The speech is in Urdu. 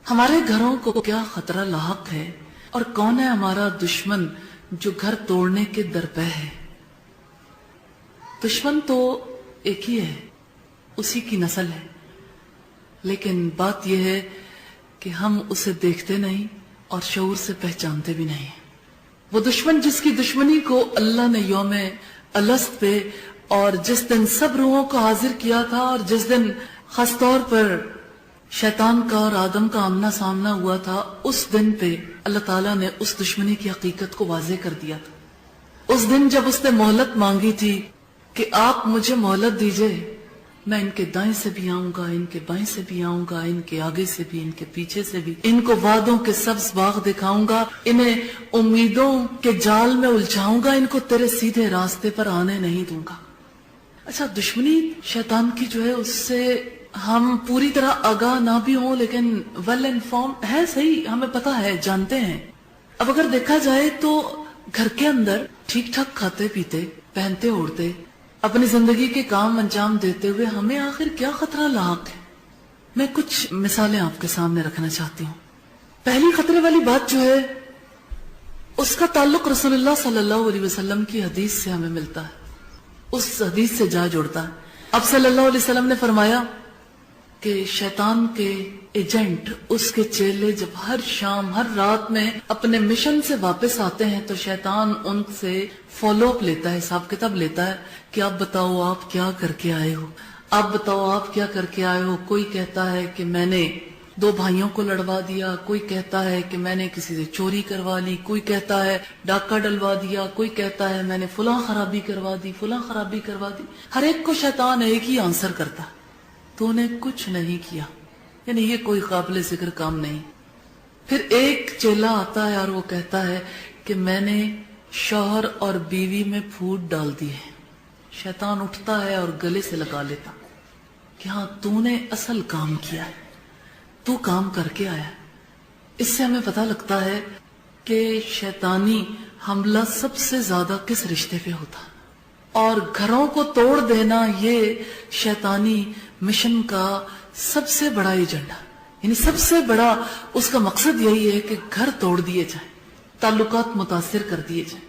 ہمارے گھروں کو کیا خطرہ لاحق ہے اور کون ہے ہمارا دشمن جو گھر توڑنے کے درپے ہے؟ دشمن تو ایک ہی ہے، اسی کی نسل ہے، لیکن بات یہ ہے کہ ہم اسے دیکھتے نہیں اور شعور سے پہچانتے بھی نہیں۔ وہ دشمن جس کی دشمنی کو اللہ نے یوم الست پہ اور جس دن سب روحوں کو حاضر کیا تھا اور جس دن خاص طور پر شیطان کا اور آدم کا آمنا سامنا ہوا تھا، اس دن پہ اللہ تعالیٰ نے اس دشمنی کی حقیقت کو واضح کر دیا تھا۔ اس دن جب اس نے مہلت مانگی تھی کہ آپ مجھے مہلت دیجئے، میں ان کے دائیں سے بھی آؤں گا، ان کے بائیں سے بھی آؤں گا، ان کے آگے سے بھی، ان کے پیچھے سے بھی، ان کو وعدوں کے سبز باغ دکھاؤں گا، انہیں امیدوں کے جال میں الجھاؤں گا، ان کو تیرے سیدھے راستے پر آنے نہیں دوں گا۔ اچھا، دشمنی شیطان کی جو ہے اس سے ہم پوری طرح آگاہ نہ بھی ہوں لیکن ویل انفارم ہے، صحیح، ہمیں پتا ہے، جانتے ہیں۔ اب اگر دیکھا جائے تو گھر کے اندر ٹھیک ٹھاک کھاتے پیتے، پہنتے اوڑھتے، اپنی زندگی کے کام انجام دیتے ہوئے ہمیں آخر کیا خطرہ لاحق ہے؟ میں کچھ مثالیں آپ کے سامنے رکھنا چاہتی ہوں۔ پہلی خطرے والی بات جو ہے اس کا تعلق رسول اللہ صلی اللہ علیہ وسلم کی حدیث سے ہمیں ملتا ہے، اس حدیث سے جا جڑتا ہے۔ اب صلی اللہ علیہ وسلم نے فرمایا کہ شیطان کے ایجنٹ، اس کے چیلے جب ہر شام ہر رات میں اپنے مشن سے واپس آتے ہیں تو شیطان ان سے فالو اپ لیتا ہے، حساب کتاب لیتا ہے کہ آپ بتاؤ آپ کیا کر کے آئے ہو، آپ بتاؤ آپ کیا کر کے آئے ہو۔ کوئی کہتا ہے کہ میں نے 2 بھائیوں کو لڑوا دیا، کوئی کہتا ہے کہ میں نے کسی سے چوری کروا لی، کوئی کہتا ہے ڈاکہ ڈلوا دیا، کوئی کہتا ہے میں نے فلاں خرابی کروا دی، فلاں خرابی کروا دی۔ ہر ایک کو شیطان ایک ہی آنسر کرتا، تو نے کچھ نہیں کیا، یعنی یہ کوئی قابل ذکر کام نہیں۔ پھر ایک چیلا آتا ہے اور وہ کہتا ہے کہ میں نے شوہر اور بیوی میں پھوٹ ڈال دی ہے۔ شیطان اٹھتا ہے اور گلے سے لگا لیتا کہ ہاں تو نے اصل کام کیا ہے، تو کام کر کے آیا۔ اس سے ہمیں پتہ لگتا ہے کہ شیطانی حملہ سب سے زیادہ کس رشتے پہ ہوتا، اور گھروں کو توڑ دینا یہ شیطانی مشن کا سب سے بڑا ایجنڈا، یعنی سب سے بڑا اس کا مقصد یہی ہے کہ گھر توڑ دیے جائیں، تعلقات متاثر کر دیے جائیں۔